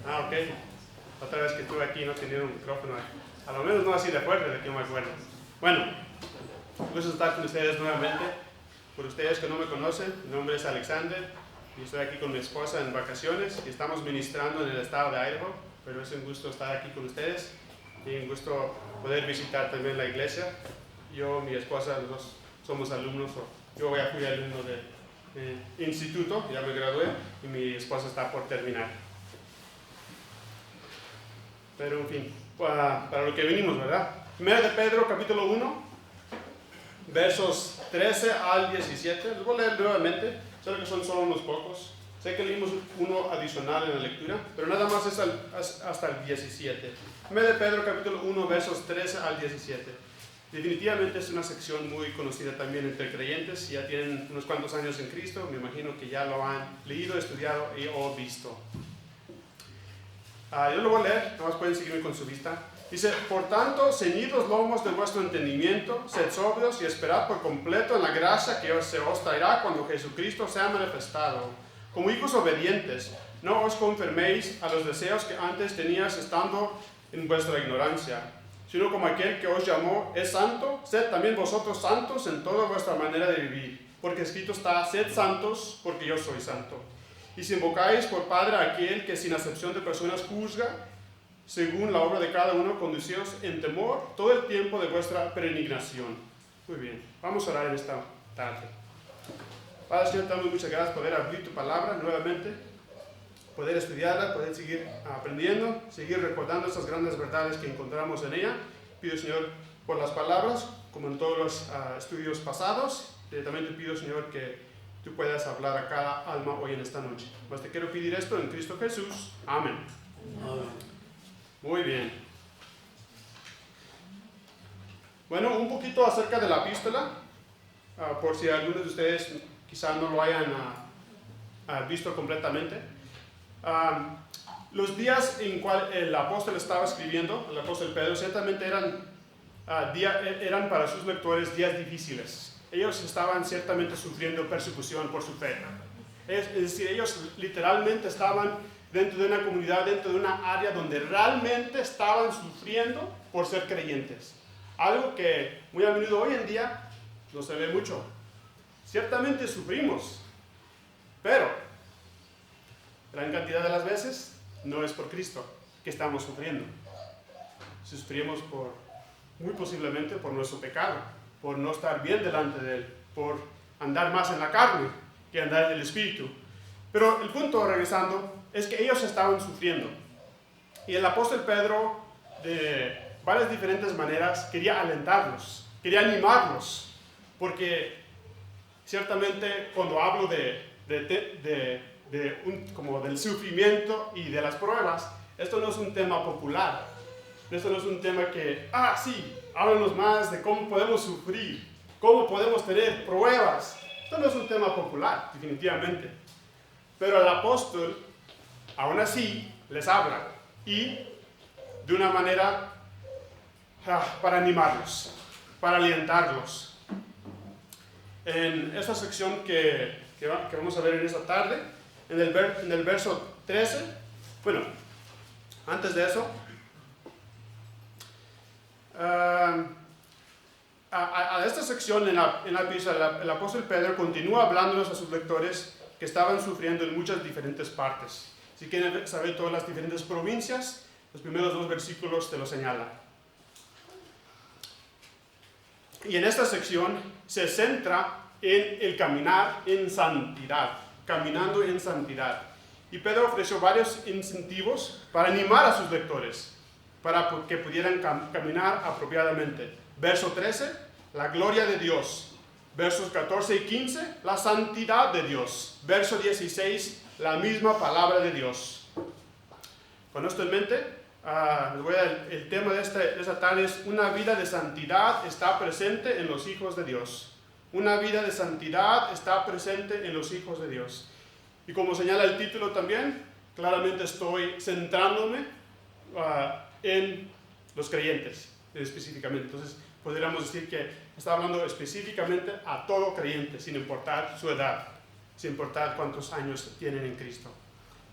Ah, ok. Otra vez que estuve aquí no tenía un micrófono. A lo menos no así de fuerte, de que me acuerdo. Bueno, gusto estar con ustedes nuevamente. Por ustedes que no me conocen, mi nombre es Alexander y estoy aquí con mi esposa en vacaciones y estamos ministrando en el estado de Idaho, pero es un gusto estar aquí con ustedes y un gusto poder visitar también la iglesia. Yo, mi esposa, los dos somos alumnos, yo fui alumno de instituto, ya me gradué y mi esposa está por terminar. Pero en fin, para lo que venimos, ¿verdad? 1 de Pedro, capítulo 1, versos 13 al 17. Les voy a leer nuevamente, sé que son solo unos pocos. Sé que leímos uno adicional en la lectura, pero nada más es hasta el 17. 1 de Pedro, capítulo 1, versos 13 al 17. Definitivamente es una sección muy conocida también entre creyentes. Si ya tienen unos cuantos años en Cristo, me imagino que ya lo han leído, estudiado o visto. Yo lo voy a leer, nomás pueden seguirme con su vista. Dice: por tanto, ceñid los lomos de vuestro entendimiento, sed sobrios y esperad por completo en la gracia que se os traerá cuando Jesucristo sea manifestado. Como hijos obedientes, no os conforméis a los deseos que antes teníais estando en vuestra ignorancia, sino como aquel que os llamó es santo, sed también vosotros santos en toda vuestra manera de vivir. Porque escrito está: sed santos, porque yo soy santo. Y si invocáis por Padre a aquel que sin acepción de personas juzga, según la obra de cada uno, conducíos en temor todo el tiempo de vuestra peregrinación. Muy bien, vamos a orar en esta tarde. Padre Señor, te damos muchas gracias por poder abrir tu palabra nuevamente, poder estudiarla, poder seguir aprendiendo, seguir recordando esas grandes verdades que encontramos en ella. Pido, Señor, por las palabras, como en todos los estudios pasados. También te pido, Señor, que tú puedas hablar a cada alma hoy en esta noche. Pues te quiero pedir esto en Cristo Jesús. Amén. Amén. Muy bien. Bueno, un poquito acerca de la epístola, por si algunos de ustedes quizá no lo hayan visto completamente. Los días en cual el apóstol estaba escribiendo, el apóstol Pedro, ciertamente eran para sus lectores días difíciles. Ellos estaban ciertamente sufriendo persecución por su fe. Es decir, ellos literalmente estaban dentro de una comunidad, dentro de una área donde realmente estaban sufriendo por ser creyentes. Algo que muy a menudo hoy en día no se ve mucho. Ciertamente sufrimos, pero gran cantidad de las veces no es por Cristo que estamos sufriendo. Sufrimos muy posiblemente por nuestro pecado, por no estar bien delante de Él, por andar más en la carne que andar en el Espíritu. Pero el punto, regresando, es que ellos estaban sufriendo. Y el apóstol Pedro, de varias diferentes maneras, quería alentarlos, quería animarlos, porque ciertamente cuando hablo como del sufrimiento y de las pruebas, esto no es un tema popular. Esto no es un tema que, sí, háblanos más de cómo podemos sufrir, cómo podemos tener pruebas. Esto no es un tema popular, definitivamente. Pero el apóstol, aún así, les habla, y de una manera para animarlos, para alentarlos. En esta sección que vamos a ver en esta tarde, en el verso 13, bueno, antes de eso, a esta sección en la epístola, el apóstol Pedro continúa hablándonos a sus lectores que estaban sufriendo en muchas diferentes partes. Si quieren saber todas las diferentes provincias, los primeros 2 versículos te lo señalan. Y en esta sección se centra en el caminar en santidad, caminando en santidad. Y Pedro ofreció varios incentivos para animar a sus lectores, para que pudieran caminar apropiadamente. Verso 13, la gloria de Dios. Versos 14 y 15, la santidad de Dios. Verso 16, la misma palabra de Dios. Con esto en mente, el tema de esta tarde es: una vida de santidad está presente en los hijos de Dios. Una vida de santidad está presente en los hijos de Dios. Y como señala el título también, claramente estoy centrándome en los creyentes específicamente. Entonces podríamos decir que está hablando específicamente a todo creyente, sin importar su edad, sin importar cuántos años tienen en Cristo.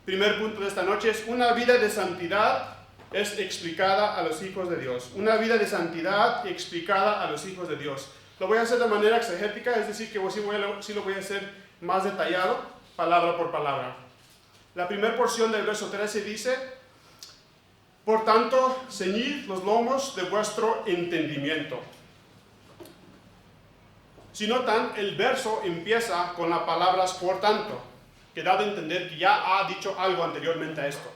primer punto de esta noche es una vida de santidad es explicada a los hijos de Dios. Una vida de santidad explicada a los hijos de Dios. Lo voy a hacer de manera exegética, es decir, que sí lo voy a hacer más detallado, palabra por palabra. La primera porción del verso 13 dice: por tanto, ceñid los lomos de vuestro entendimiento. Si notan, el verso empieza con las palabras por tanto, que da de entender que ya ha dicho algo anteriormente a esto.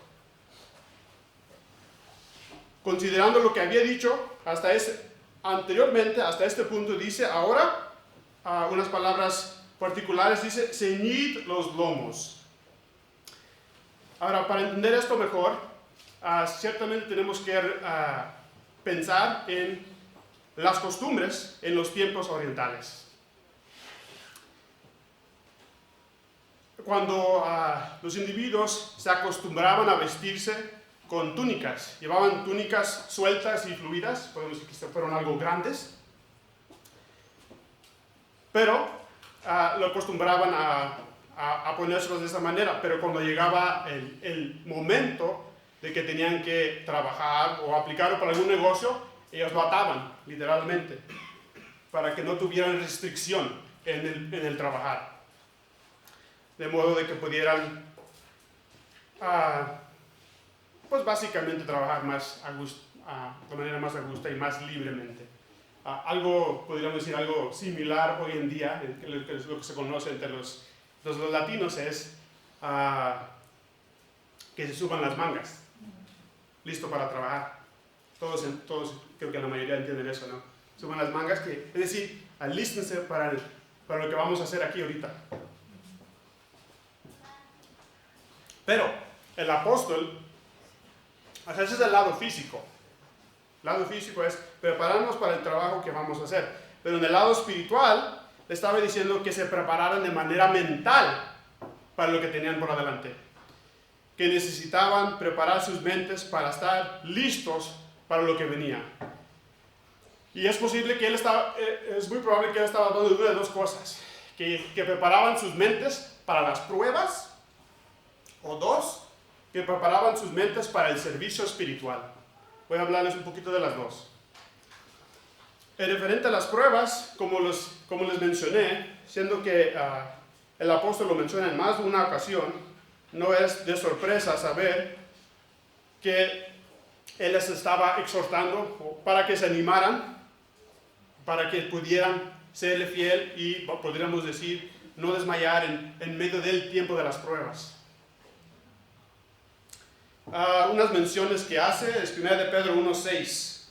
Considerando lo que había dicho anteriormente, hasta este punto, dice ahora unas palabras particulares, dice ceñid los lomos. Ahora, para entender esto mejor, ciertamente tenemos que pensar en las costumbres en los tiempos orientales. Cuando los individuos se acostumbraban a vestirse con túnicas, llevaban túnicas sueltas y fluidas, podemos decir que fueron algo grandes, pero lo acostumbraban a ponérselos de esa manera, pero cuando llegaba el momento de que tenían que trabajar o aplicarlo para algún negocio, ellos lo ataban, literalmente, para que no tuvieran restricción en el trabajar. De modo de que pudieran, pues básicamente trabajar más de manera más a gusto y más libremente. Algo, podríamos decir, algo similar hoy en día, que es lo que se conoce entre los latinos, es que se suban las mangas, listo para trabajar. Todos creo que la mayoría entienden eso, ¿no? Suban las mangas, es decir, alístense para lo que vamos a hacer aquí ahorita. Pero el apóstol, ese es el lado físico. El lado físico es prepararnos para el trabajo que vamos a hacer. Pero en el lado espiritual, le estaba diciendo que se prepararan de manera mental para lo que tenían por adelante. Que necesitaban preparar sus mentes para estar listos para lo que venía. Y es posible que es muy probable que él estaba hablando de una de dos cosas. Que preparaban sus mentes para las pruebas, o dos, que preparaban sus mentes para el servicio espiritual. Voy a hablarles un poquito de las dos. En referente a las pruebas, como les mencioné, siendo que el apóstol lo menciona en más de una ocasión, no es de sorpresa saber que él les estaba exhortando para que se animaran, para que pudieran serle fiel y, podríamos decir, no desmayar en medio del tiempo de las pruebas. Unas menciones que hace es 1 de Pedro 1:6.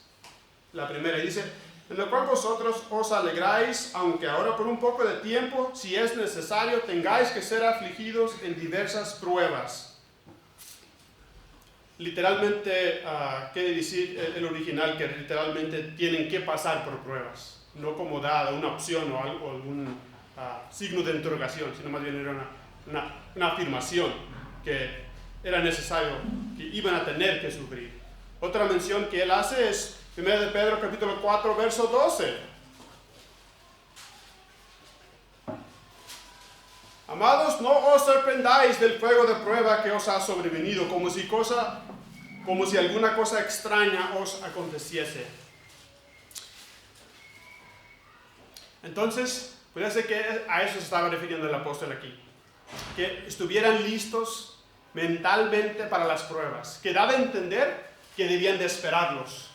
La primera dice: en lo cual vosotros os alegráis, aunque ahora por un poco de tiempo, si es necesario, tengáis que ser afligidos en diversas pruebas. Literalmente, quiere decir el original que literalmente tienen que pasar por pruebas, no como dada una opción o algún signo de interrogación, sino más bien era una afirmación que era necesario, que iban a tener que sufrir. Otra mención que él hace es 1 de Pedro capítulo 4, verso 12. Amados, no os sorprendáis del fuego de prueba que os ha sobrevenido, como si alguna cosa extraña os aconteciese. Entonces, puede ser que a eso se estaba refiriendo el apóstol aquí. Que estuvieran listos mentalmente para las pruebas, que da de entender que debían de esperarlos,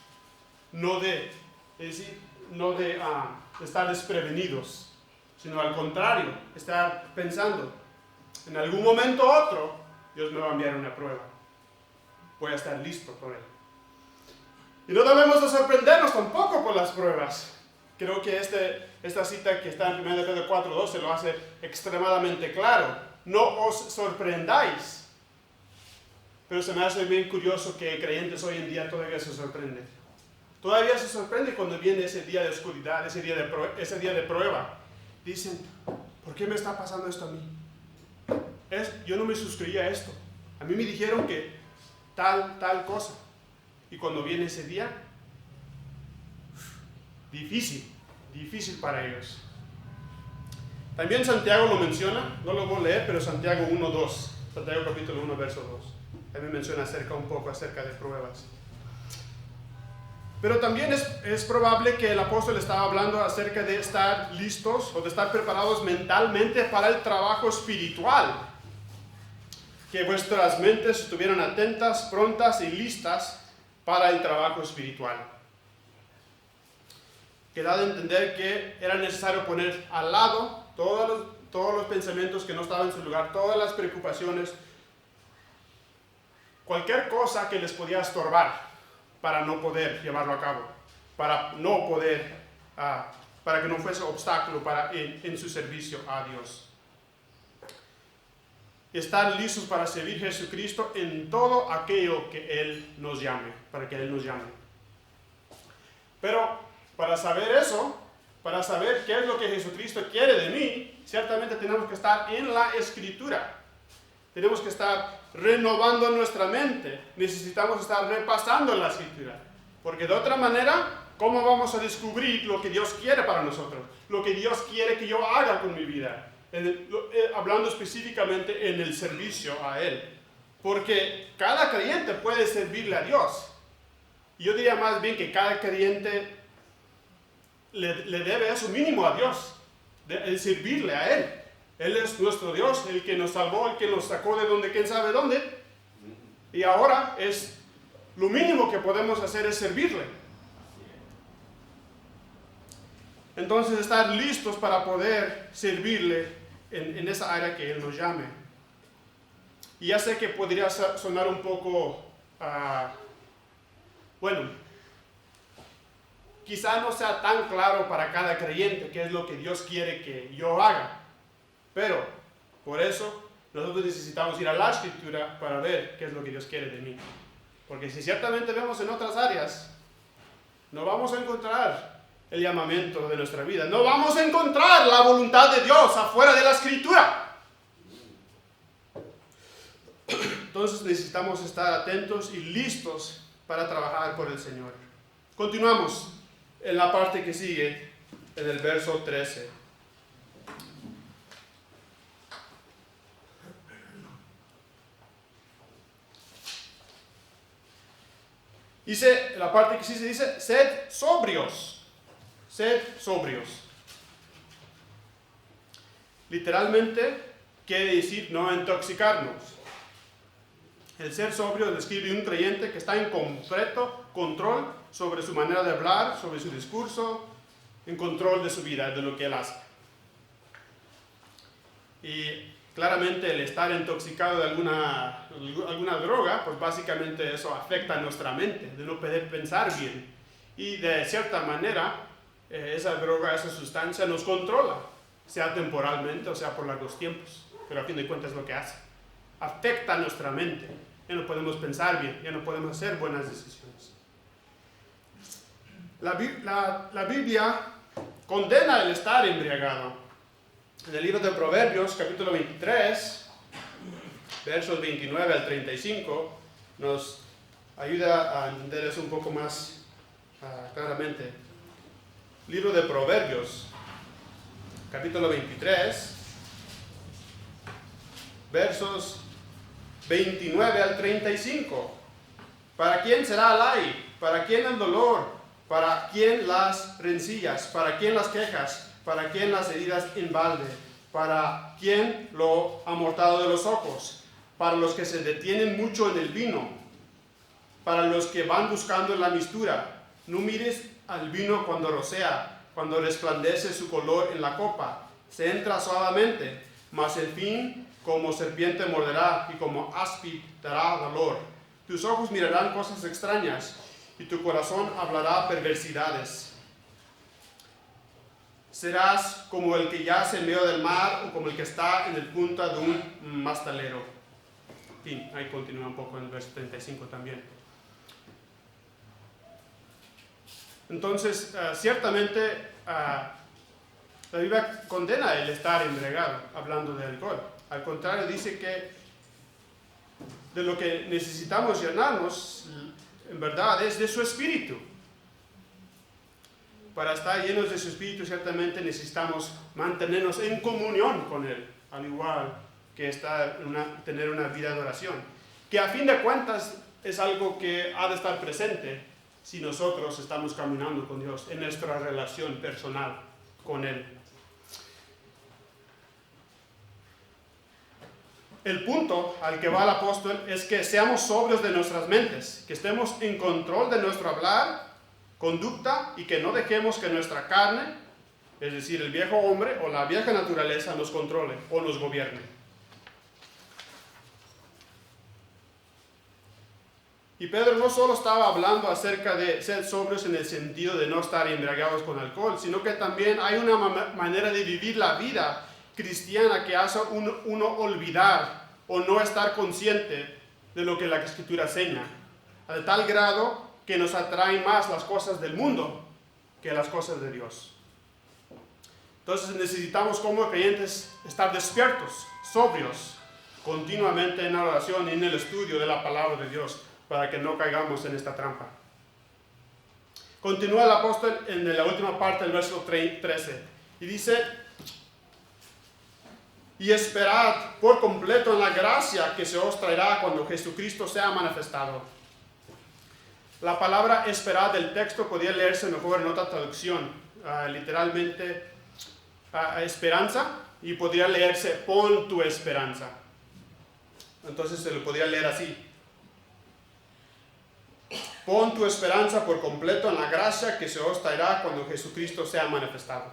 no de estar desprevenidos, sino al contrario, estar pensando, en algún momento u otro, Dios me va a enviar una prueba, voy a estar listo por él. Y no debemos de sorprendernos tampoco por las pruebas. Creo que esta cita que está en 1 Pedro 4:12 lo hace extremadamente claro. No os sorprendáis. Pero se me hace bien curioso que creyentes hoy en día todavía se sorprenden. Todavía se sorprende cuando viene ese día de oscuridad, ese día de prueba. Dicen, ¿por qué me está pasando esto a mí? Yo no me suscribí a esto. A mí me dijeron que tal cosa. Y cuando viene ese día, difícil para ellos. También Santiago lo menciona, no lo voy a leer, pero Santiago 1:2. Santiago capítulo 1, verso 2. También menciona un poco acerca de pruebas. Pero también es probable que el apóstol estaba hablando acerca de estar listos o de estar preparados mentalmente para el trabajo espiritual. Que vuestras mentes estuvieran atentas, prontas y listas para el trabajo espiritual. Que da de entender que era necesario poner al lado todos los pensamientos que no estaban en su lugar, todas las preocupaciones, cualquier cosa que les podía estorbar para no poder llevarlo a cabo, para que no fuese obstáculo en su servicio a Dios. Y estar listos para servir a Jesucristo en todo aquello que Él nos llame, para que Él nos llame. Pero para saber eso, para saber qué es lo que Jesucristo quiere de mí, ciertamente tenemos que estar en la Escritura. Tenemos que estar renovando nuestra mente. Necesitamos estar repasando la Escritura. Porque de otra manera, ¿cómo vamos a descubrir lo que Dios quiere para nosotros? Lo que Dios quiere que yo haga con mi vida. Hablando específicamente en el servicio a Él. Porque cada creyente puede servirle a Dios. Y yo diría más bien que cada creyente le debe eso mínimo a Dios. El servirle a Él. Él es nuestro Dios, el que nos salvó, el que nos sacó de donde, quién sabe dónde. Y ahora lo mínimo que podemos hacer es servirle. Entonces estar listos para poder servirle en esa área que Él nos llame. Y ya sé que podría sonar un poco, quizá no sea tan claro para cada creyente qué es lo que Dios quiere que yo haga. Pero, por eso, nosotros necesitamos ir a la Escritura para ver qué es lo que Dios quiere de mí. Porque si ciertamente vemos en otras áreas, no vamos a encontrar el llamamiento de nuestra vida. No vamos a encontrar la voluntad de Dios afuera de la Escritura. Entonces necesitamos estar atentos y listos para trabajar por el Señor. Continuamos en la parte que sigue, en el verso 13. Dice, la parte que sí se dice, sed sobrios. Sed sobrios. Literalmente quiere decir no intoxicarnos. El ser sobrio describe un creyente que está en completo control sobre su manera de hablar, sobre su discurso, en control de su vida, de lo que él hace. Y claramente el estar intoxicado de alguna droga, pues básicamente eso afecta a nuestra mente, de no poder pensar bien. Y de cierta manera, esa droga, esa sustancia nos controla, sea temporalmente o sea por largos tiempos. Pero a fin de cuentas es lo que hace. Afecta a nuestra mente. Ya no podemos pensar bien, ya no podemos hacer buenas decisiones. La Biblia condena el estar embriagado. En el libro de Proverbios, capítulo 23, versos 29 al 35, nos ayuda a entender eso un poco más claramente. Libro de Proverbios, capítulo 23, versos 29 al 35. ¿Para quién será el ay? ¿Para quién el dolor? ¿Para quién las rencillas? ¿Para quién las quejas? ¿Para quién las heridas en balde? ¿Para quién lo amortado de los ojos? Para los que se detienen mucho en el vino. Para los que van buscando la mistura. No mires al vino cuando rocea, cuando resplandece su color en la copa. Se entra suavemente, mas el fin como serpiente morderá y como áspid dará dolor. Tus ojos mirarán cosas extrañas y tu corazón hablará perversidades. Serás como el que yace en medio del mar o como el que está en el punta de un mastalero. Fin, ahí continúa un poco en el verso 35 también. Entonces, ciertamente, la Biblia condena el estar embriagado, hablando de alcohol. Al contrario, dice que de lo que necesitamos llenarnos, en verdad, es de su espíritu. Para estar llenos de su espíritu, ciertamente necesitamos mantenernos en comunión con Él, al igual que tener una vida de oración, que a fin de cuentas es algo que ha de estar presente si nosotros estamos caminando con Dios en nuestra relación personal con Él. El punto al que va el apóstol es que seamos sobrios de nuestras mentes, que estemos en control de nuestro hablar, conducta, y que no dejemos que nuestra carne, es decir, el viejo hombre o la vieja naturaleza, nos controle o nos gobierne. Y Pedro no solo estaba hablando acerca de ser sobrios en el sentido de no estar embriagados con alcohol, sino que también hay una manera de vivir la vida cristiana que hace uno olvidar o no estar consciente de lo que la Escritura enseña, a tal grado que nos atraen más las cosas del mundo que las cosas de Dios. Entonces necesitamos como creyentes estar despiertos, sobrios, continuamente en la oración y en el estudio de la palabra de Dios, para que no caigamos en esta trampa. Continúa el apóstol en la última parte del verso 13 y dice: y esperad por completo en la gracia que se os traerá cuando Jesucristo sea manifestado. La palabra esperad del texto podría leerse mejor en otra traducción, literalmente esperanza, y podría leerse pon tu esperanza. Entonces se lo podría leer así: pon tu esperanza por completo en la gracia que se os traerá cuando Jesucristo sea manifestado.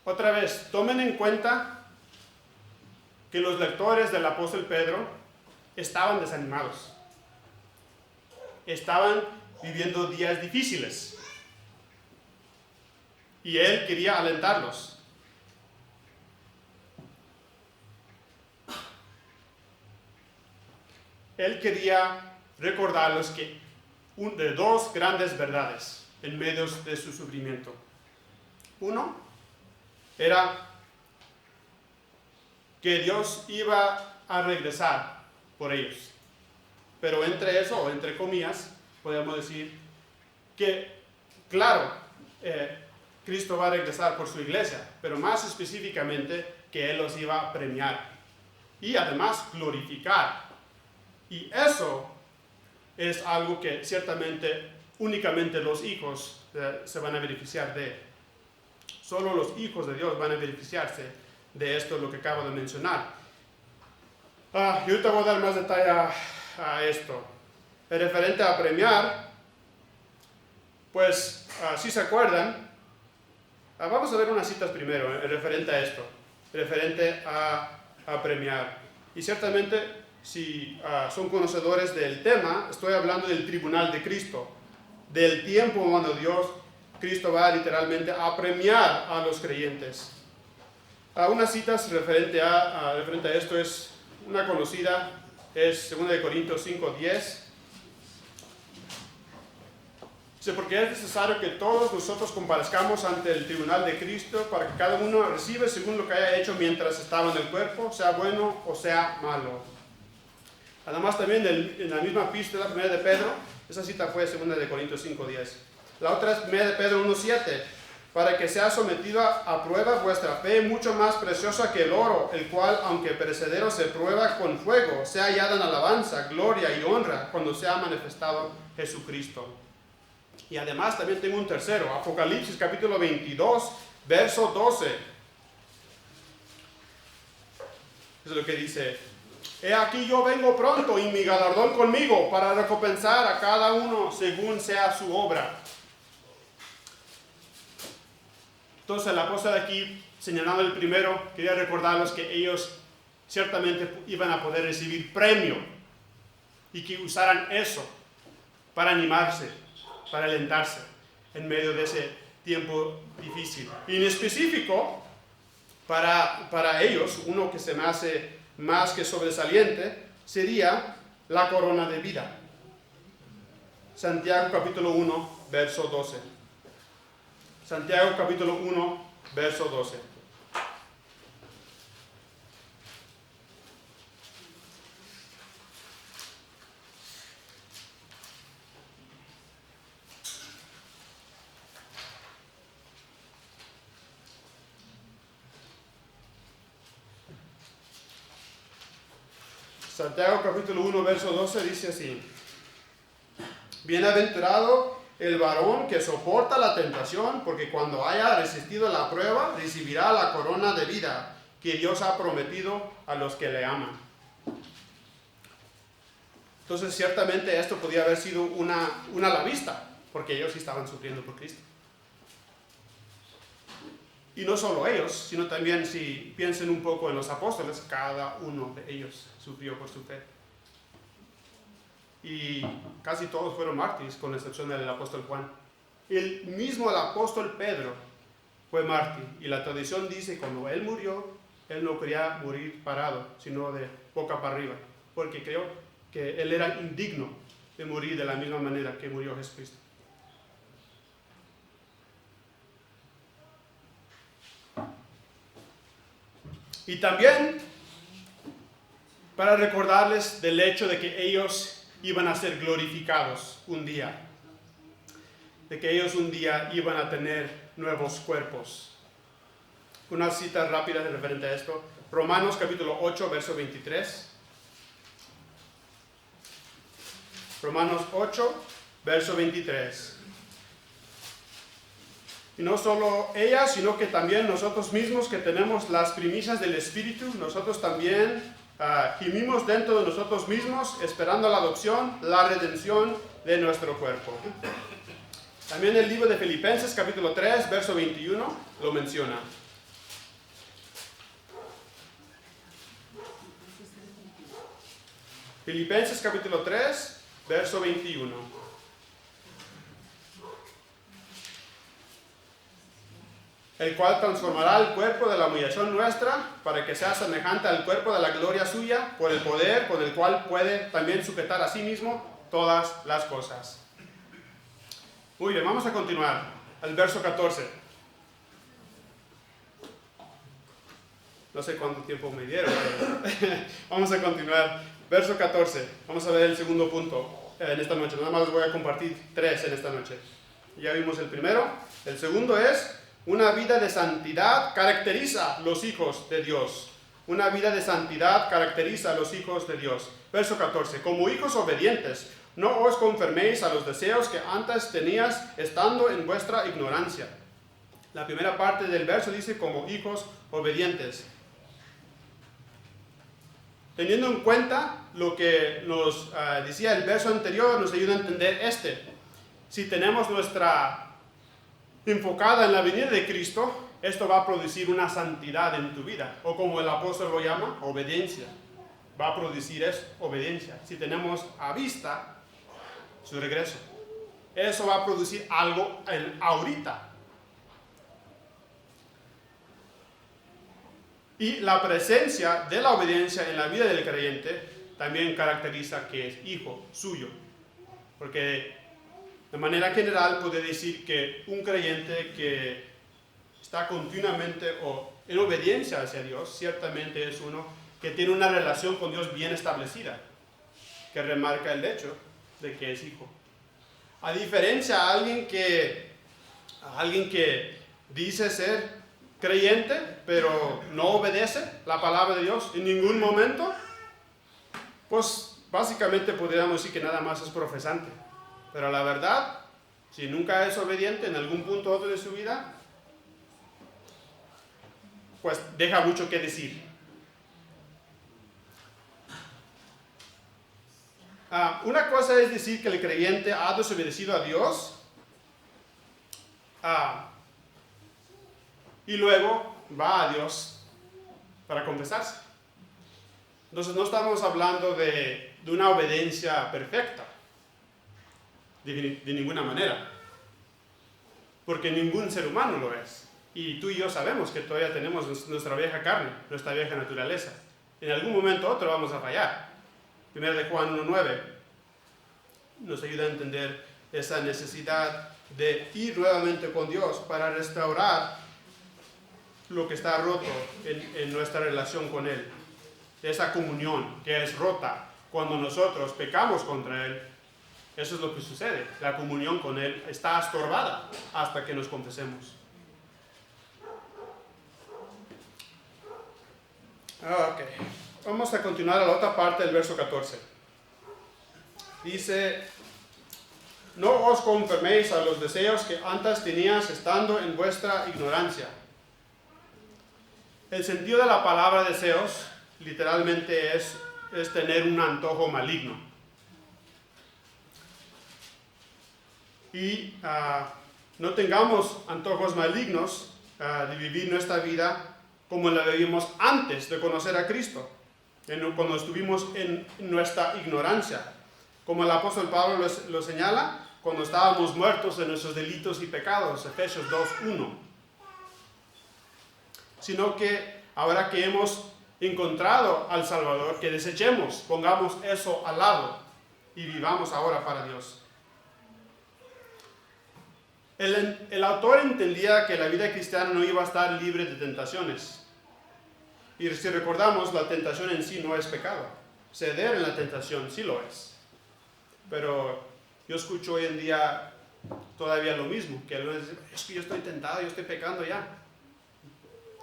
Otra vez, tomen en cuenta que los lectores del apóstol Pedro estaban desanimados. Estaban viviendo días difíciles. Y él quería alentarlos. Él quería recordarles de dos grandes verdades en medio de su sufrimiento. Uno era que Dios iba a regresar por ellos. Pero entre eso, o entre comillas, podemos decir que, claro, Cristo va a regresar por su iglesia, pero más específicamente que Él los iba a premiar y además glorificar. Y eso es algo que ciertamente únicamente los hijos se van a beneficiar de. Solo los hijos de Dios van a beneficiarse de esto, lo que acabo de mencionar. Yo ahorita voy a dar más detalle a esto. Referente a premiar, pues, si se acuerdan, vamos a ver unas citas primero, referente a esto, referente a premiar. Y ciertamente, si son conocedores del tema, estoy hablando del tribunal de Cristo, del tiempo cuando Cristo va literalmente a premiar a los creyentes. Unas citas referente a esto es una conocida, es 2 Corintios 5:10. Dice: porque es necesario que todos nosotros comparezcamos ante el tribunal de Cristo para que cada uno reciba según lo que haya hecho mientras estaba en el cuerpo, sea bueno o sea malo. Además también en la misma epístola, 1 de Pedro, esa cita fue 2 Corintios 5:10. La otra es 1 de Pedro 1:7, para que sea sometida a prueba vuestra fe, mucho más preciosa que el oro, el cual, aunque perecedero, se prueba con fuego, sea hallada en alabanza, gloria y honra cuando sea manifestado Jesucristo. Y además también tengo un tercero, Apocalipsis capítulo 22, verso 12. Eso es lo que dice: he aquí yo vengo pronto y mi galardón conmigo para recompensar a cada uno según sea su obra. Entonces el apóstol aquí, señalando el primero, quería recordarles que ellos ciertamente iban a poder recibir premio y que usaran eso para animarse, para alentarse en medio de ese tiempo difícil. Y en específico, para ellos, uno que se me hace más que sobresaliente, sería la corona de vida. Santiago capítulo 1, verso 12. Santiago capítulo 1, verso 12. Santiago capítulo 1, verso 12 dice así: Bienaventurado el varón que soporta la tentación, porque cuando haya resistido la prueba, recibirá la corona de vida que Dios ha prometido a los que le aman. Entonces, ciertamente esto podía haber sido una a la vista, porque ellos sí estaban sufriendo por Cristo. Y no solo ellos, sino también si piensen un poco en los apóstoles, cada uno de ellos sufrió por su fe. Y casi todos fueron mártires, con excepción del apóstol Juan. El apóstol Pedro fue mártir, y la tradición dice que cuando él murió, él no quería morir parado, sino de boca para arriba, porque creyó que él era indigno de morir de la misma manera que murió Jesucristo. Y también para recordarles del hecho de que ellos iban a ser glorificados un día, de que ellos un día iban a tener nuevos cuerpos. Una cita rápida referente a esto: Romanos capítulo 8, verso 23. Romanos 8, verso 23. Y no solo ella, sino que también nosotros mismos, que tenemos las primicias del Espíritu, nosotros también gimimos dentro de nosotros mismos, esperando la adopción, la redención de nuestro cuerpo. También el libro de Filipenses, capítulo 3, verso 21, lo menciona. Filipenses, capítulo 3, verso 21. El cual transformará el cuerpo de la humillación nuestra para que sea semejante al cuerpo de la gloria suya, por el poder con el cual puede también sujetar a sí mismo todas las cosas. Muy bien, vamos a continuar al verso 14. No sé cuánto tiempo me dieron, pero vamos a continuar. Verso 14. Vamos a ver el segundo punto en esta noche. Nada más les voy a compartir 3 en esta noche. Ya vimos el primero. El segundo es: una vida de santidad caracteriza a los hijos de Dios. Una vida de santidad caracteriza a los hijos de Dios. Verso 14. Como hijos obedientes, no os conforméis a los deseos que antes tenías estando en vuestra ignorancia. La primera parte del verso dice como hijos obedientes. Teniendo en cuenta lo que nos decía el verso anterior, nos ayuda a entender este. Si tenemos nuestra enfocada en la venida de Cristo, esto va a producir una santidad en tu vida, o como el apóstol lo llama, obediencia. Va a producir obediencia. Si tenemos a vista su regreso, eso va a producir algo ahorita. Y la presencia de la obediencia en la vida del creyente también caracteriza que es hijo suyo, porque de manera general puede decir que un creyente que está continuamente en obediencia hacia Dios, ciertamente es uno que tiene una relación con Dios bien establecida, que remarca el hecho de que es hijo. A diferencia a alguien que dice ser creyente, pero no obedece la palabra de Dios en ningún momento, pues básicamente podríamos decir que nada más es profesante. Pero la verdad, si nunca es obediente en algún punto u otro de su vida, pues deja mucho que decir. Una cosa es decir que el creyente ha desobedecido a Dios y luego va a Dios para confesarse. Entonces no estamos hablando de una obediencia perfecta. De ninguna manera, porque ningún ser humano lo es, y tú y yo sabemos que todavía tenemos nuestra vieja carne, nuestra vieja naturaleza. En algún momento u otro vamos a fallar. 1 de Juan 1:9 nos ayuda a entender esa necesidad de ir nuevamente con Dios para restaurar lo que está roto en nuestra relación con Él, esa comunión que es rota cuando nosotros pecamos contra Él. Eso es lo que sucede. La comunión con Él está estorbada hasta que nos confesemos. Ok. vamos a continuar a la otra parte del verso 14. Dice, no os conforméis a los deseos que antes teníais estando en vuestra ignorancia. El sentido de la palabra deseos literalmente es tener un antojo maligno. Y no tengamos antojos malignos de vivir nuestra vida como la vivimos antes de conocer a Cristo, cuando estuvimos en nuestra ignorancia. Como el apóstol Pablo lo señala, cuando estábamos muertos en nuestros delitos y pecados, Efesios 2:1. Sino que ahora que hemos encontrado al Salvador, que desechemos, pongamos eso al lado y vivamos ahora para Dios. El autor entendía que la vida cristiana no iba a estar libre de tentaciones. Y si recordamos, la tentación en sí no es pecado. Ceder en la tentación sí lo es. Pero yo escucho hoy en día todavía lo mismo, que algunos dicen, es que yo estoy tentado, yo estoy pecando ya.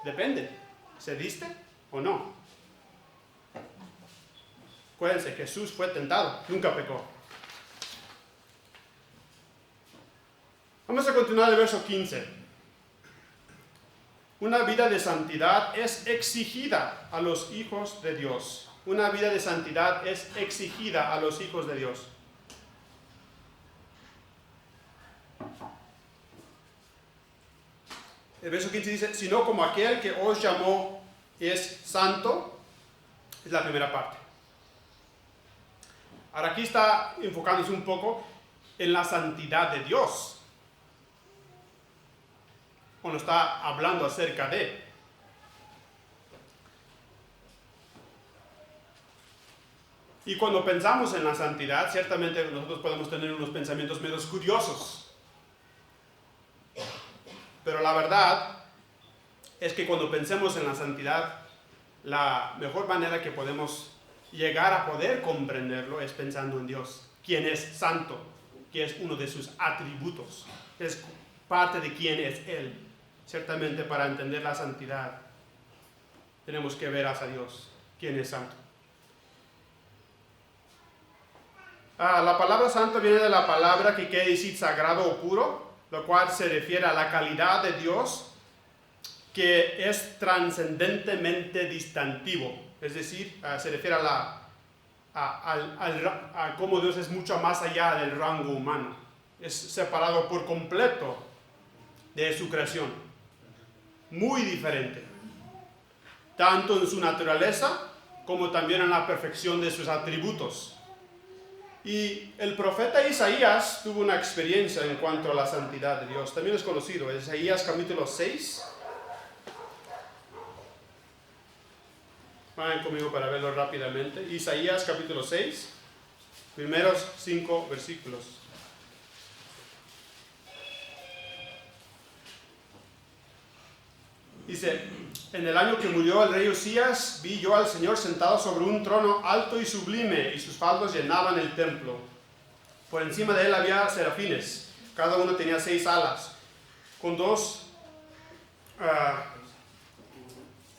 Depende, ¿cediste o no? Acuérdense, Jesús fue tentado, nunca pecó. Vamos a continuar el verso 15. Una vida de santidad es exigida a los hijos de Dios. Una vida de santidad es exigida a los hijos de Dios. El verso 15 dice, sino como aquel que os llamó es santo, es la primera parte. Ahora aquí está enfocándose un poco en la santidad de Dios, cuando está hablando acerca de. Y cuando pensamos en la santidad, ciertamente nosotros podemos tener unos pensamientos medio curiosos. Pero la verdad es que cuando pensemos en la santidad, la mejor manera que podemos llegar a poder comprenderlo es pensando en Dios, quien es santo, que es uno de sus atributos, es parte de quién es Él. Ciertamente para entender la santidad tenemos que ver hacia Dios, quien es santo. La palabra santo viene de la palabra que quiere decir sagrado o puro, lo cual se refiere a la calidad de Dios, que es trascendentemente distintivo, es decir, se refiere a cómo Dios es mucho más allá del rango humano, es separado por completo de su creación, muy diferente, tanto en su naturaleza como también en la perfección de sus atributos. Y el profeta Isaías tuvo una experiencia en cuanto a la santidad de Dios. También es conocido, Isaías capítulo 6. Vayan conmigo para verlo rápidamente. Isaías capítulo 6, primeros 5 versículos. Dice, en el año que murió el rey Usías, vi yo al Señor sentado sobre un trono alto y sublime, y sus faldos llenaban el templo. Por encima de él había serafines, cada uno tenía 6 alas, con 2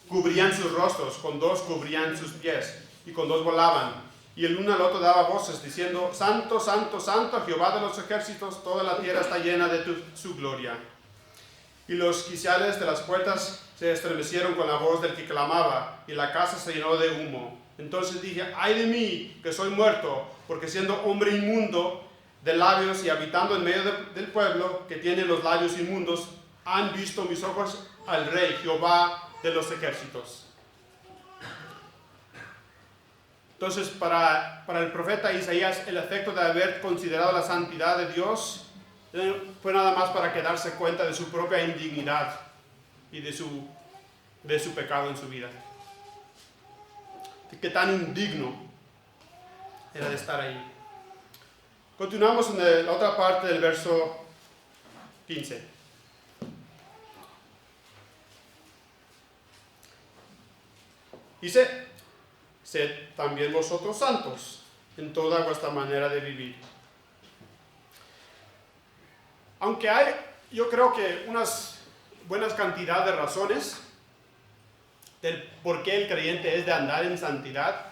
cubrían sus rostros, con 2 cubrían sus pies, y con 2 volaban. Y el uno al otro daba voces, diciendo, Santo, Santo, Santo, Jehová de los ejércitos, toda la tierra está llena de su gloria. Y los quiciales de las puertas se estremecieron con la voz del que clamaba, y la casa se llenó de humo. Entonces dije, ay de mí, que soy muerto, porque siendo hombre inmundo de labios y habitando en medio del pueblo que tiene los labios inmundos, han visto mis ojos al Rey, Jehová de los ejércitos. Entonces, para el profeta Isaías, el efecto de haber considerado la santidad de Dios fue nada más para que darse cuenta de su propia indignidad y de su pecado en su vida. De qué tan indigno era de estar ahí. Continuamos en la otra parte del verso 15. Dice, sed también vosotros santos en toda vuestra manera de vivir. Aunque hay, yo creo que unas buenas cantidad de razones del por qué el creyente es de andar en santidad,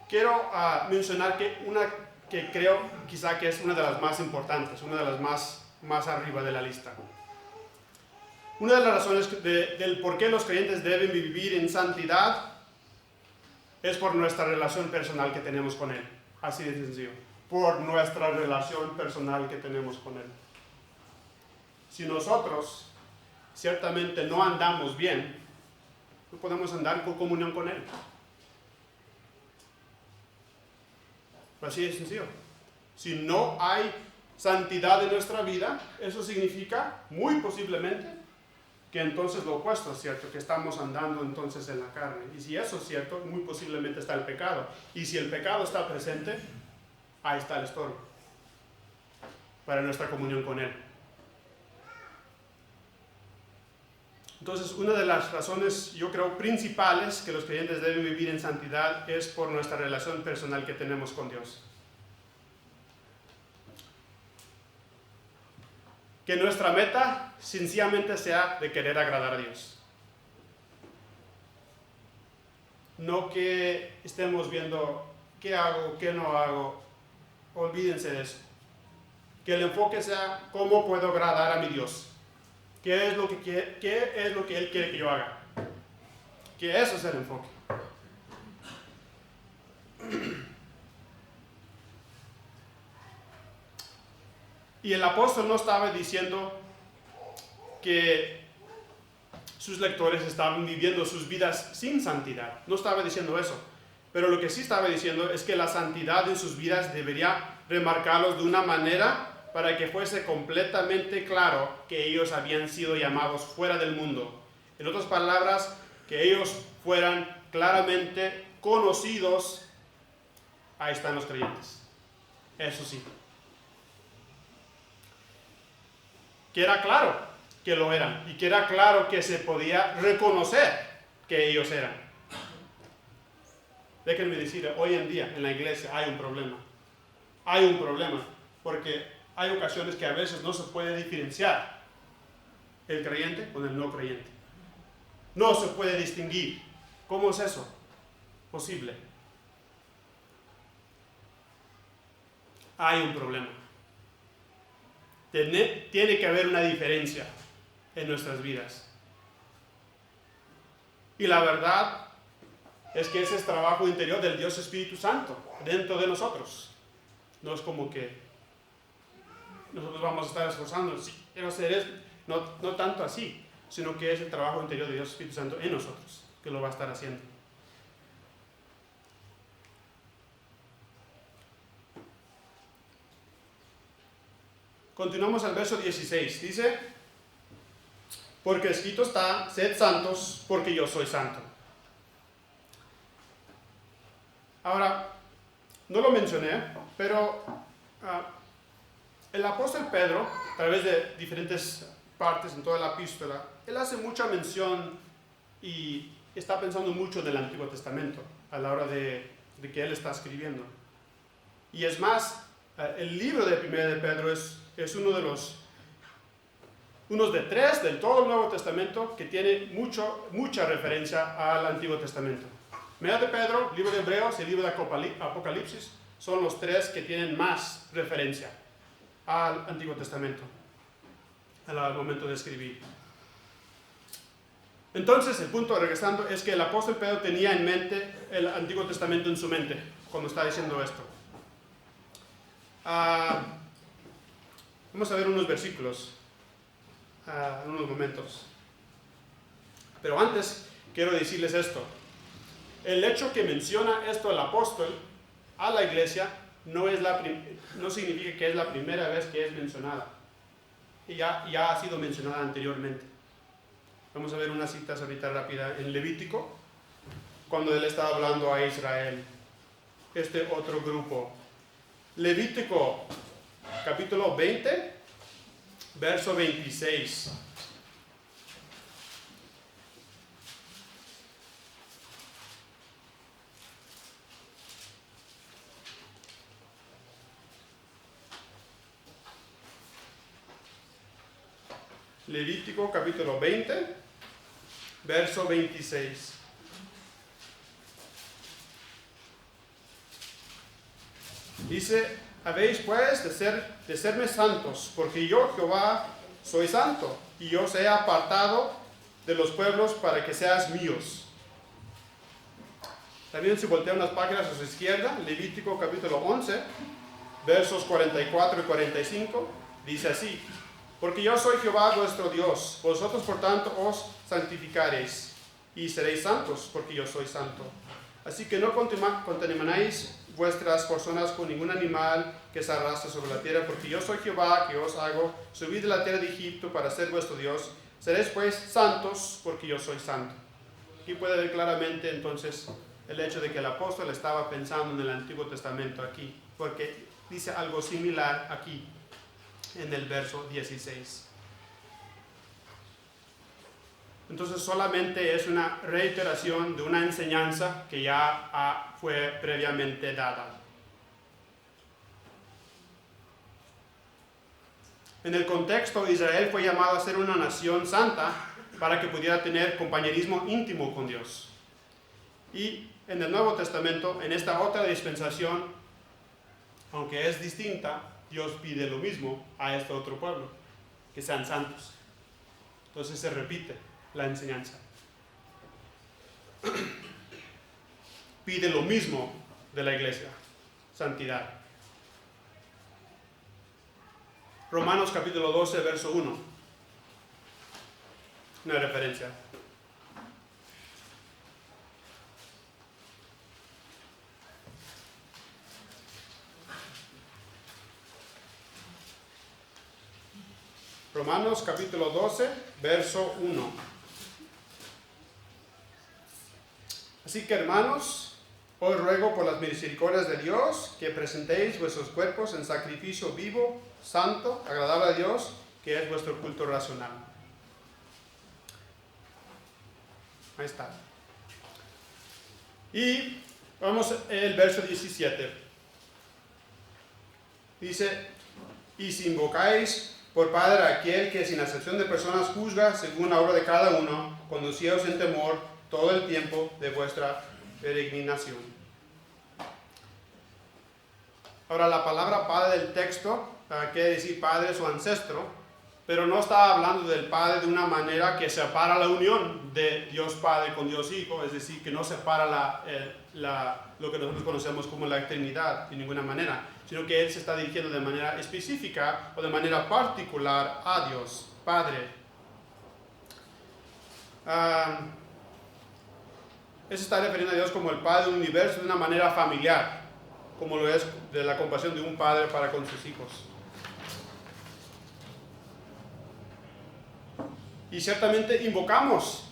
quiero mencionar una que creo quizá que es una de las más importantes, una de las más arriba de la lista. Una de las razones del por qué los creyentes deben vivir en santidad es por nuestra relación personal que tenemos con Él. Así de sencillo. Por nuestra relación personal que tenemos con Él. Si nosotros ciertamente no andamos bien, no podemos andar con comunión con Él. Así de sencillo. Si no hay santidad en nuestra vida, eso significa muy posiblemente que entonces lo opuesto es cierto, que estamos andando entonces en la carne. Y si eso es cierto, muy posiblemente está el pecado. Y si el pecado está presente, ahí está el estorbo para nuestra comunión con Él. Entonces, una de las razones, yo creo, principales que los creyentes deben vivir en santidad es por nuestra relación personal que tenemos con Dios. Que nuestra meta sencillamente sea de querer agradar a Dios. No que estemos viendo qué hago, qué no hago. Olvídense de eso. Que el enfoque sea cómo puedo agradar a mi Dios. ¿Qué es lo que Él quiere que yo haga? Que eso es el enfoque. Y el apóstol no estaba diciendo que sus lectores estaban viviendo sus vidas sin santidad. No estaba diciendo eso. Pero lo que sí estaba diciendo es que la santidad en sus vidas debería remarcarlos de una manera para que fuese completamente claro que ellos habían sido llamados fuera del mundo. En otras palabras, que ellos fueran claramente conocidos. Ahí están los creyentes. Eso sí. Que era claro que lo eran y que era claro que se podía reconocer que ellos eran. Déjenme decir, hoy en día en la iglesia hay un problema. Hay un problema porque hay ocasiones que a veces no se puede diferenciar el creyente con el no creyente. No se puede distinguir. ¿Cómo es eso posible? Hay un problema. Tiene que haber una diferencia en nuestras vidas. Y la verdad es que ese es trabajo interior del Dios Espíritu Santo dentro de nosotros. No es como que nosotros vamos a estar esforzándonos. Sí, quiero hacer eso. No tanto así, sino que es el trabajo interior de Dios Espíritu Santo en nosotros que lo va a estar haciendo. Continuamos al verso 16. Dice, porque escrito está, sed santos porque yo soy santo. Ahora, no lo mencioné, pero el apóstol Pedro, a través de diferentes partes en toda la epístola, él hace mucha mención y está pensando mucho en el Antiguo Testamento a la hora de que él está escribiendo. Y es más, el libro de Primera de Pedro es uno de tres del todo el Nuevo Testamento que tiene mucha referencia al Antiguo Testamento. Primera de Pedro, libro de Hebreos y el libro de Apocalipsis son los tres que tienen más referencia al Antiguo Testamento al momento de escribir. Entonces, el punto, regresando, es que el apóstol Pedro tenía en mente el Antiguo Testamento en su mente cuando está diciendo esto. Vamos a ver unos versículos en unos momentos. Pero antes, quiero decirles esto. El hecho que menciona esto el apóstol a la iglesia no significa que es la primera vez que es mencionada. Y ya ha sido mencionada anteriormente. Vamos a ver unas citas ahorita rápida en Levítico, cuando él estaba hablando a Israel, este otro grupo. Levítico, capítulo 20, verso 26. Levítico capítulo 20, verso 26. Dice, habéis pues de serme santos, porque yo, Jehová, soy santo, y yo os he apartado de los pueblos para que seas míos. También si voltean las páginas a su izquierda, Levítico capítulo 11, versos 44 y 45, dice así: porque yo soy Jehová vuestro Dios, vosotros por tanto os santificaréis, y seréis santos, porque yo soy santo. Así que no contamináis vuestras personas con ningún animal que se arrastre sobre la tierra, porque yo soy Jehová, que os hago subir de la tierra de Egipto para ser vuestro Dios. Seréis pues santos, porque yo soy santo. Aquí puede ver claramente entonces el hecho de que el apóstol estaba pensando en el Antiguo Testamento aquí, porque dice algo similar aquí en el verso 16. Entonces solamente es una reiteración de una enseñanza que ya fue previamente dada. En el contexto, Israel fue llamado a ser una nación santa para que pudiera tener compañerismo íntimo con Dios. Y en el Nuevo Testamento, en esta otra dispensación, aunque es distinta, Dios pide lo mismo a este otro pueblo, que sean santos. Entonces se repite la enseñanza. Pide lo mismo de la iglesia, santidad. Romanos capítulo 12, verso 1. Una referencia. Romanos capítulo 12, verso 1. Así que, hermanos, os ruego por las misericordias de Dios que presentéis vuestros cuerpos en sacrificio vivo, santo, agradable a Dios, que es vuestro culto racional. Ahí está. Y vamos al verso 17. Dice, y si invocáis por Padre a aquel que sin acepción de personas juzga según la obra de cada uno, conducíos en temor todo el tiempo de vuestra peregrinación. Ahora, la palabra padre del texto quiere decir padre su ancestro, pero no está hablando del Padre de una manera que separa la unión de Dios Padre con Dios Hijo, es decir, que no separa lo que nosotros conocemos como la Trinidad de ninguna manera, sino que Él se está dirigiendo de manera específica o de manera particular a Dios Padre. Él se está refiriendo a Dios como el Padre del universo de una manera familiar, como lo es de la compasión de un padre para con sus hijos. Y ciertamente invocamos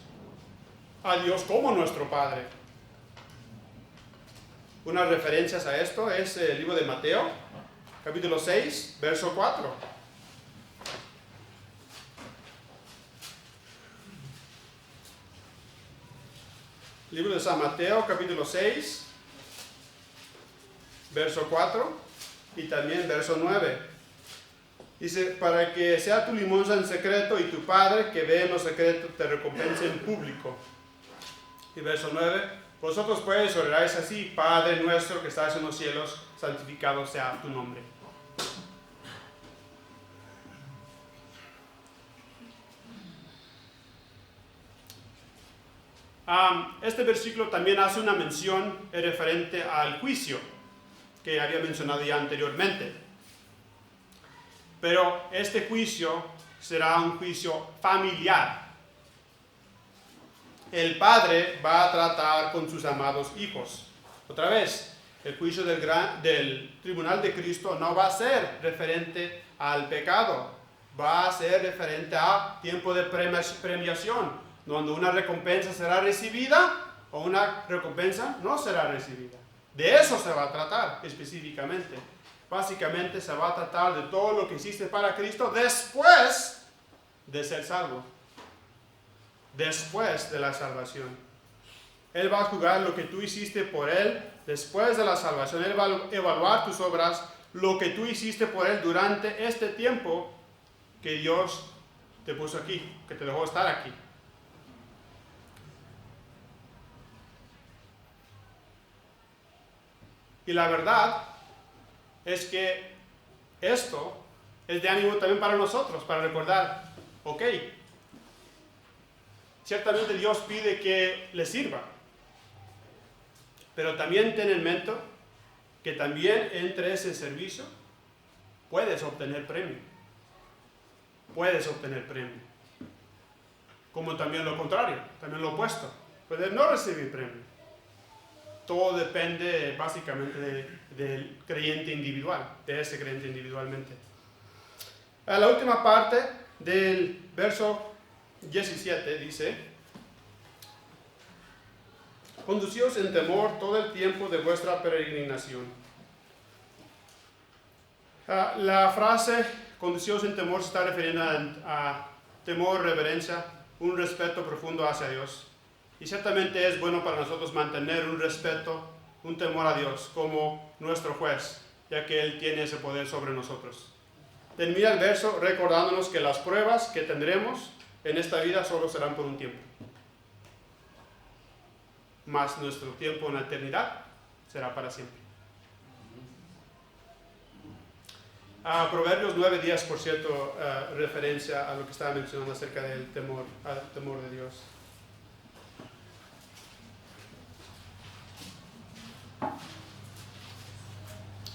a Dios como nuestro Padre. Unas referencias a esto es el libro de Mateo, capítulo 6, verso 4. Libro de San Mateo, capítulo 6, verso 4 y también verso 9. Dice, para que sea tu limosna en secreto y tu Padre que ve en lo secreto te recompense en público. Y verso 9, vosotros pues oraréis así: Padre nuestro que estás en los cielos, santificado sea tu nombre. Este versículo también hace una mención referente al juicio que había mencionado ya anteriormente. Pero este juicio será un juicio familiar. El Padre va a tratar con sus amados hijos. Otra vez, el juicio del tribunal de Cristo no va a ser referente al pecado, va a ser referente a tiempo de premiación, donde una recompensa será recibida o una recompensa no será recibida. De eso se va a tratar específicamente. Básicamente se va a tratar de todo lo que hiciste para Cristo después de ser salvo, después de la salvación. Él va a juzgar lo que tú hiciste por Él después de la salvación. Él va a evaluar tus obras, lo que tú hiciste por Él durante este tiempo que Dios te puso aquí, que te dejó estar aquí. Y la verdad es que esto es de ánimo también para nosotros, para recordar, ok, ciertamente Dios pide que le sirva, pero también ten en mente que también entre ese servicio puedes obtener premio. Puedes obtener premio. Como también lo contrario, también lo opuesto. Puedes no recibir premio. Todo depende básicamente del creyente individual, de ese creyente individualmente. A la última parte del verso 17 dice: conducíos en temor todo el tiempo de vuestra peregrinación. La frase conducíos en temor se está refiriendo a temor, reverencia, un respeto profundo hacia Dios. Y ciertamente es bueno para nosotros mantener un respeto, un temor a Dios como nuestro juez, ya que Él tiene ese poder sobre nosotros. Termina el verso recordándonos que las pruebas que tendremos en esta vida solo serán por un tiempo. Mas nuestro tiempo en la eternidad será para siempre. Proverbios 9:10, por cierto, referencia a lo que estaba mencionando acerca del temor, al temor de Dios.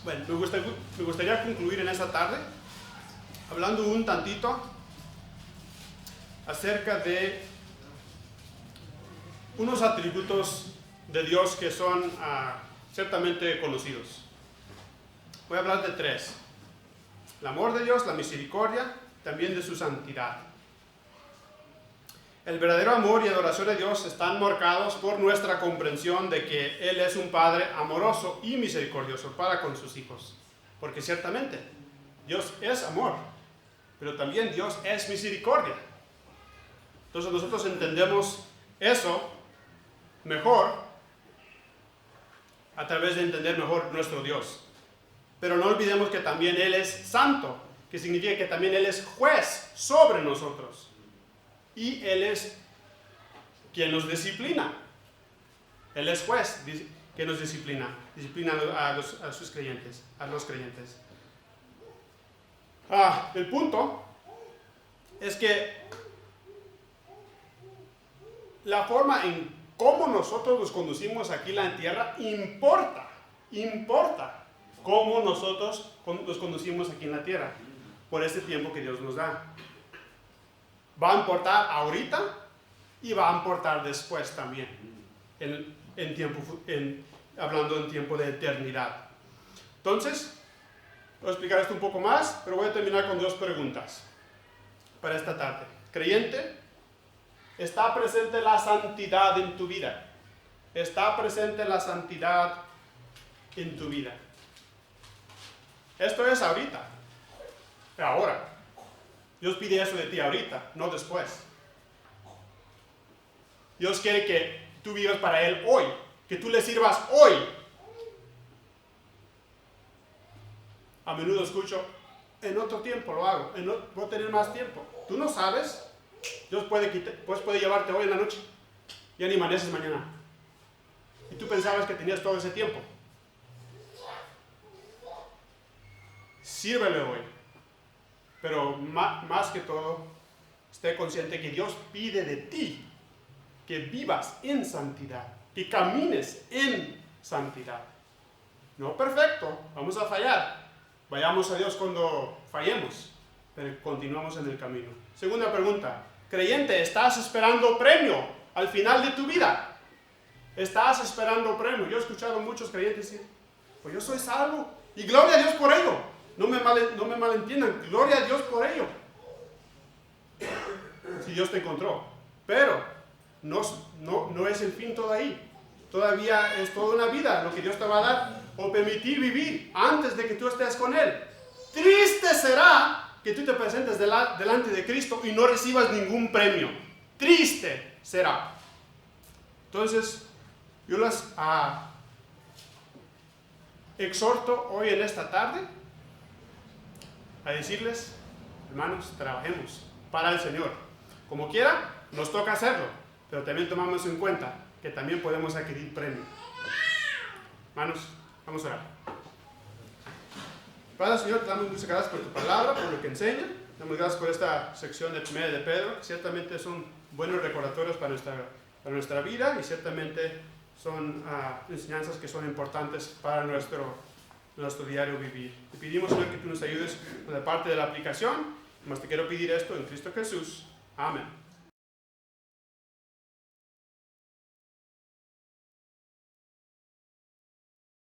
Bueno, me gustaría concluir en esta tarde hablando un tantito acerca de unos atributos de Dios que son ciertamente conocidos. Voy a hablar de 3. El amor de Dios, la misericordia, también de su santidad. El verdadero amor y adoración de Dios están marcados por nuestra comprensión de que Él es un Padre amoroso y misericordioso para con sus hijos. Porque ciertamente Dios es amor, pero también Dios es misericordia. Entonces nosotros entendemos eso mejor a través de entender mejor nuestro Dios. Pero no olvidemos que también Él es santo, que significa que también Él es juez sobre nosotros. Y Él es quien nos disciplina. Él es juez que nos disciplina a sus creyentes, a los creyentes. El punto es que la forma en cómo nosotros nos conducimos aquí en la tierra importa cómo nosotros nos conducimos aquí en la tierra por este tiempo que Dios nos da. Va a importar ahorita y va a importar después también, hablando en tiempo de eternidad. Entonces, voy a explicar esto un poco más, pero voy a terminar con 2 preguntas para esta tarde. Creyente, ¿está presente la santidad en tu vida? ¿Está presente la santidad en tu vida? Esto es ahorita, ahora. Dios pide eso de ti ahorita, no después. Dios quiere que tú vivas para Él hoy, que tú le sirvas hoy. A menudo escucho, en otro tiempo lo hago, voy a tener más tiempo. Tú no sabes, Dios puede llevarte hoy en la noche, ya ni amaneces mañana. Y tú pensabas que tenías todo ese tiempo. Sírvele hoy. Pero más que todo, esté consciente que Dios pide de ti que vivas en santidad, que camines en santidad. No perfecto, vamos a fallar. Vayamos a Dios cuando fallemos, pero continuamos en el camino. Segunda pregunta, creyente, ¿estás esperando premio al final de tu vida? ¿Estás esperando premio? Yo he escuchado a muchos creyentes decir, pues yo soy salvo y gloria a Dios por ello. No me malentiendan, gloria a Dios por ello. Si Dios te encontró. Pero no es el fin todo ahí. Todavía es toda una vida lo que Dios te va a dar o permitir vivir antes de que tú estés con Él. Triste será que tú te presentes delante de Cristo y no recibas ningún premio. Triste será. Entonces, yo las exhorto hoy en esta tarde a decirles, hermanos, trabajemos para el Señor. Como quiera, nos toca hacerlo, pero también tomamos en cuenta que también podemos adquirir premio. Hermanos, vamos a orar. Padre, Señor, te damos muchas gracias por tu palabra, por lo que enseña. Damos gracias por esta sección de Primera de Pedro, que ciertamente son buenos recordatorios para nuestra vida y ciertamente son enseñanzas que son importantes para nuestro diario vivir. Te pedimos, Señor, que tú nos ayudes con la parte de la aplicación. Más te quiero pedir esto en Cristo Jesús. Amén.